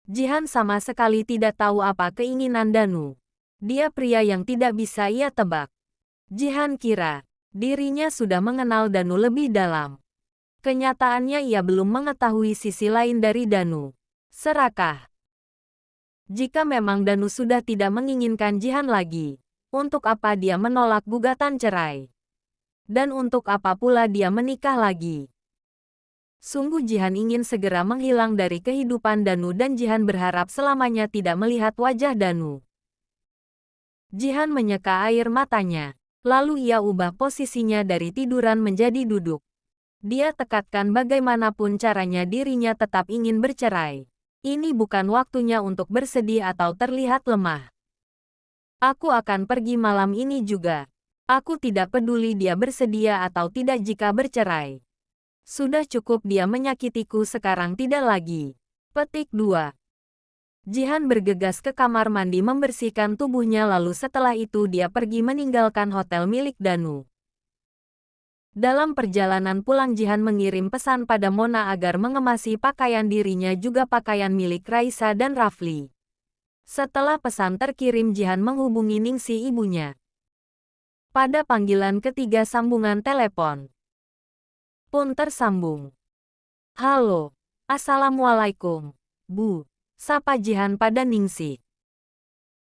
Jihan sama sekali tidak tahu apa keinginan Danu. Dia pria yang tidak bisa ia tebak. Jihan kira dirinya sudah mengenal Danu lebih dalam. Kenyataannya ia belum mengetahui sisi lain dari Danu. Serakah. Jika memang Danu sudah tidak menginginkan Jihan lagi, untuk apa dia menolak gugatan cerai? Dan untuk apa pula dia menikah lagi? Sungguh Jihan ingin segera menghilang dari kehidupan Danu dan Jihan berharap selamanya tidak melihat wajah Danu. Jihan menyeka air matanya. Lalu ia ubah posisinya dari tiduran menjadi duduk. Dia tekatkan bagaimanapun caranya dirinya tetap ingin bercerai. Ini bukan waktunya untuk bersedih atau terlihat lemah. Aku akan pergi malam ini juga. Aku tidak peduli dia bersedia atau tidak jika bercerai. Sudah cukup dia menyakitiku sekarang tidak lagi. Petik 2. Jihan bergegas ke kamar mandi membersihkan tubuhnya lalu setelah itu dia pergi meninggalkan hotel milik Danu. Dalam perjalanan pulang Jihan mengirim pesan pada Mona agar mengemasi pakaian dirinya juga pakaian milik Raisa dan Rafli. Setelah pesan terkirim Jihan menghubungi Ningsi ibunya. Pada panggilan ketiga sambungan telepon pun tersambung. Halo, Assalamualaikum, Bu. Sapa Jihan pada Ningsi.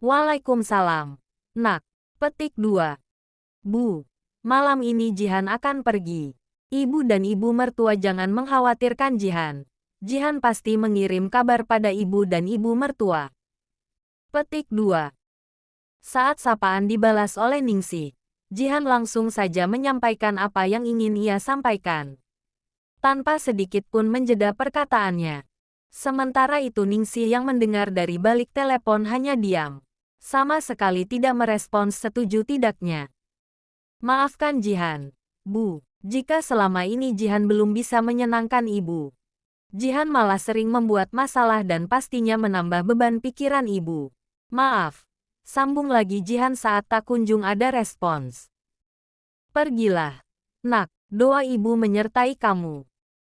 Waalaikumsalam. Nak. Petik 2. Bu. Malam ini Jihan akan pergi. Ibu dan ibu mertua jangan mengkhawatirkan Jihan. Jihan pasti mengirim kabar pada ibu dan ibu mertua. Petik 2. Saat sapaan dibalas oleh Ningsi, Jihan langsung saja menyampaikan apa yang ingin ia sampaikan. Tanpa sedikit pun menjeda perkataannya. Sementara itu Ningsi yang mendengar dari balik telepon hanya diam. Sama sekali tidak merespons setuju tidaknya. Maafkan Jihan, Bu. Jika selama ini Jihan belum bisa menyenangkan ibu. Jihan malah sering membuat masalah dan pastinya menambah beban pikiran ibu. Maaf. Sambung lagi Jihan saat tak kunjung ada respons. Pergilah. Nak, doa ibu menyertai kamu.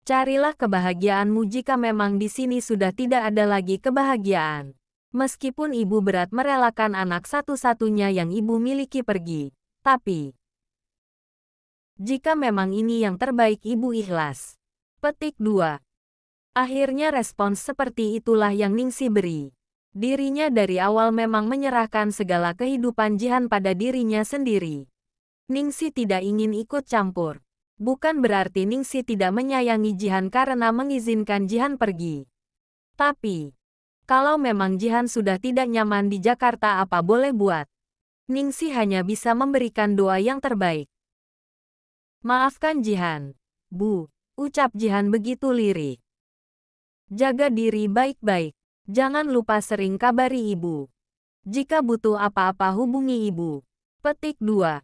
Carilah kebahagiaanmu jika memang di sini sudah tidak ada lagi kebahagiaan. Meskipun ibu berat merelakan anak satu-satunya yang ibu miliki pergi. Tapi, jika memang ini yang terbaik ibu ikhlas. Petik 2. Akhirnya respons seperti itulah yang Ningsi beri. Dirinya dari awal memang menyerahkan segala kehidupan Jihan pada dirinya sendiri. Ningsi tidak ingin ikut campur. Bukan berarti Ningsi tidak menyayangi Jihan karena mengizinkan Jihan pergi. Tapi, kalau memang Jihan sudah tidak nyaman di Jakarta apa boleh buat. Ningsi hanya bisa memberikan doa yang terbaik. Maafkan Jihan, Bu. Ucap Jihan begitu lirik. Jaga diri baik-baik. Jangan lupa sering kabari ibu. Jika butuh apa-apa hubungi ibu. Petik 2.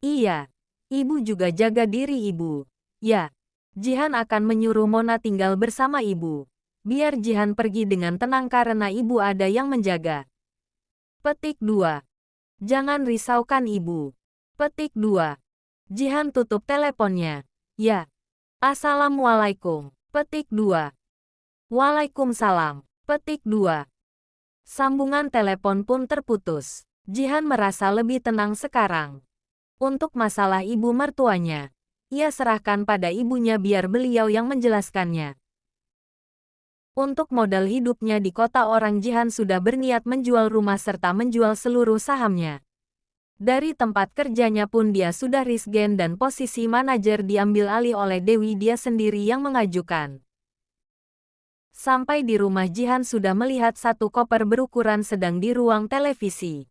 Iya. Ibu juga jaga diri ibu. Ya. Jihan akan menyuruh Mona tinggal bersama ibu. Biar Jihan pergi dengan tenang karena ibu ada yang menjaga. Petik 2. Jangan risaukan ibu. Petik 2. Jihan tutup teleponnya. Ya. Assalamualaikum. Petik 2. Waalaikumsalam. Petik 2. Sambungan telepon pun terputus. Jihan merasa lebih tenang sekarang. Untuk masalah ibu mertuanya, ia serahkan pada ibunya biar beliau yang menjelaskannya. Untuk modal hidupnya di kota orang Jihan sudah berniat menjual rumah serta menjual seluruh sahamnya. Dari tempat kerjanya pun dia sudah resign dan posisi manajer diambil alih oleh Dewi dia sendiri yang mengajukan. Sampai di rumah Jihan sudah melihat satu koper berukuran sedang di ruang televisi.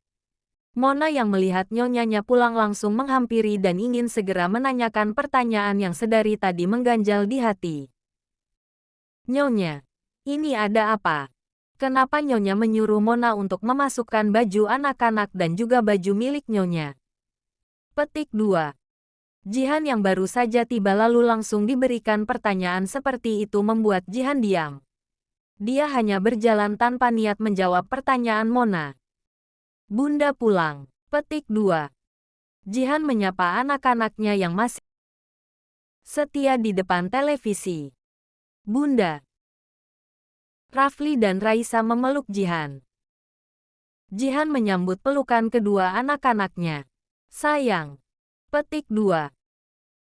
Mona yang melihat nyonyanya pulang langsung menghampiri dan ingin segera menanyakan pertanyaan yang sedari tadi mengganjal di hati. Nyonya, ini ada apa? Kenapa Nyonya menyuruh Mona untuk memasukkan baju anak-anak dan juga baju milik Nyonya? Petik 2. Jihan yang baru saja tiba lalu langsung diberikan pertanyaan seperti itu membuat Jihan diam. Dia hanya berjalan tanpa niat menjawab pertanyaan Mona. Bunda pulang. Petik 2. Jihan menyapa anak-anaknya yang masih setia di depan televisi. Bunda. Rafli dan Raisa memeluk Jihan. Jihan menyambut pelukan kedua anak-anaknya. Sayang. Petik 2.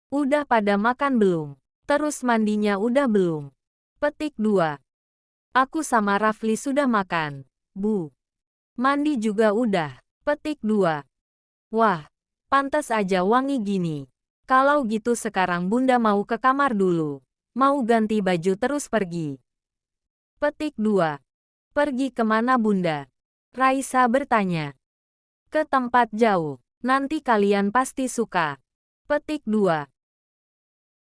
Udah pada makan belum? Terus mandinya udah belum? Petik 2. Aku sama Rafli sudah makan, Bu. Mandi juga udah. Petik 2. Wah, pantas aja wangi gini. Kalau gitu sekarang Bunda mau ke kamar dulu. Mau ganti baju terus pergi. Petik 2. Pergi kemana Bunda? Raisa bertanya. Ke tempat jauh. Nanti kalian pasti suka. Petik 2.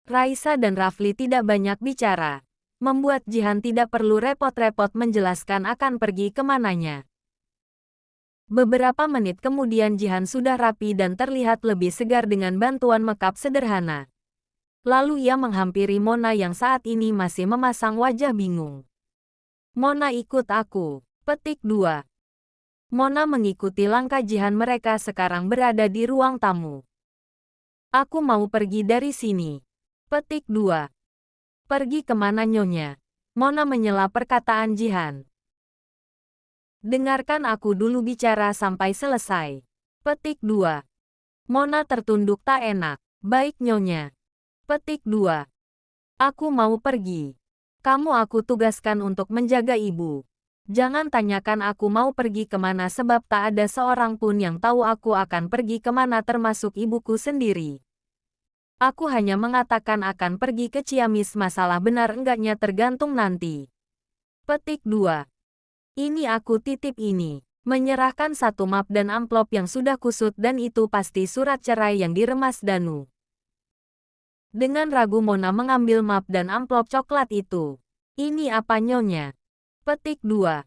Raisa dan Rafli tidak banyak bicara. Membuat Jihan tidak perlu repot-repot menjelaskan akan pergi kemananya. Beberapa menit kemudian Jihan sudah rapi dan terlihat lebih segar dengan bantuan makeup sederhana. Lalu ia menghampiri Mona yang saat ini masih memasang wajah bingung. Mona ikut aku. Petik 2. Mona mengikuti langkah Jihan, mereka sekarang berada di ruang tamu. Aku mau pergi dari sini. Petik 2. Pergi kemana Nyonya? Mona menyela perkataan Jihan. Dengarkan aku dulu bicara sampai selesai. Petik 2. Mona tertunduk tak enak. Baik Nyonya. Petik 2. Aku mau pergi. Kamu aku tugaskan untuk menjaga ibu. Jangan tanyakan aku mau pergi kemana sebab tak ada seorang pun yang tahu aku akan pergi kemana termasuk ibuku sendiri. Aku hanya mengatakan akan pergi ke Ciamis, masalah benar enggaknya tergantung nanti. Petik 2. Ini aku titip ini. Menyerahkan satu map dan amplop yang sudah kusut dan itu pasti surat cerai yang diremas Danu. Dengan ragu Mona mengambil map dan amplop coklat itu. Ini apa Nyonya? Petik 2.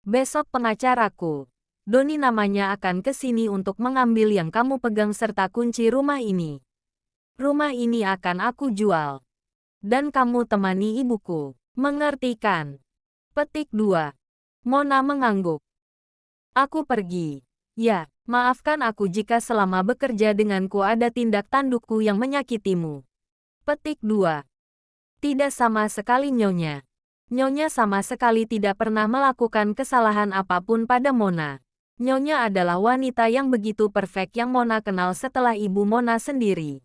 Besok pengacaraku, Doni namanya, akan ke sini untuk mengambil yang kamu pegang serta kunci rumah ini. Rumah ini akan aku jual. Dan kamu temani ibuku. Mengerti kan? Petik 2. Mona mengangguk. Aku pergi. Ya, maafkan aku jika selama bekerja denganku ada tindak tandukku yang menyakitimu. Petik 2. Tidak sama sekali Nyonya. Nyonya sama sekali tidak pernah melakukan kesalahan apapun pada Mona. Nyonya adalah wanita yang begitu perfect yang Mona kenal setelah ibu Mona sendiri.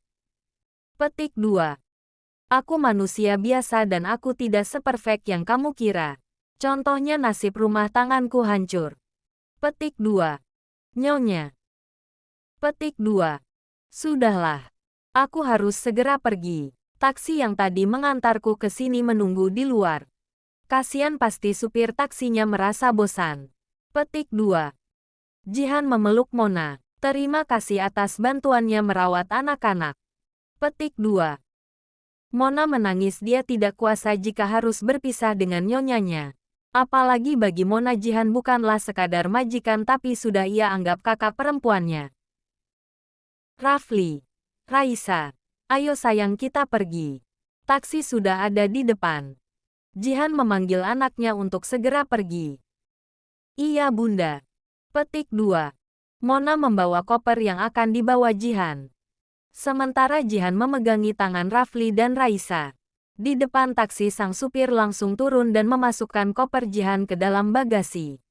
Petik 2. Aku manusia biasa dan aku tidak seperfect yang kamu kira. Contohnya nasib rumah tanganku hancur. Petik 2. Nyonya. Petik 2. Sudahlah. Aku harus segera pergi. Taksi yang tadi mengantarku ke sini menunggu di luar. Kasian pasti supir taksinya merasa bosan. Petik 2. Jihan memeluk Mona. Terima kasih atas bantuannya merawat anak-anak. Petik 2. Mona menangis, dia tidak kuasa jika harus berpisah dengan nyonyanya. Apalagi bagi Mona Jihan bukanlah sekadar majikan tapi sudah ia anggap kakak perempuannya. Rafli. Raisa. Ayo sayang kita pergi. Taksi sudah ada di depan. Jihan memanggil anaknya untuk segera pergi. Iya Bunda. Petik 2. Mona membawa koper yang akan dibawa Jihan. Sementara Jihan memegangi tangan Rafli dan Raisa. Di depan taksi sang supir langsung turun dan memasukkan koper Jihan ke dalam bagasi.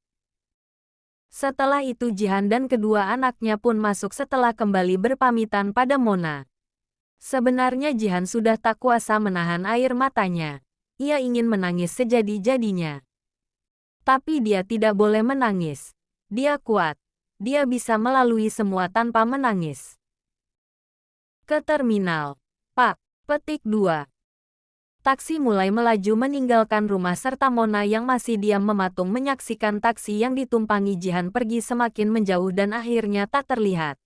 Setelah itu Jihan dan kedua anaknya pun masuk setelah kembali berpamitan pada Mona. Sebenarnya Jihan sudah tak kuasa menahan air matanya. Ia ingin menangis sejadi-jadinya. Tapi dia tidak boleh menangis. Dia kuat. Dia bisa melalui semua tanpa menangis. Ke terminal. Pak. Petik 2. Taksi mulai melaju meninggalkan rumah serta Mona yang masih diam mematung menyaksikan taksi yang ditumpangi Jihan pergi semakin menjauh dan akhirnya tak terlihat.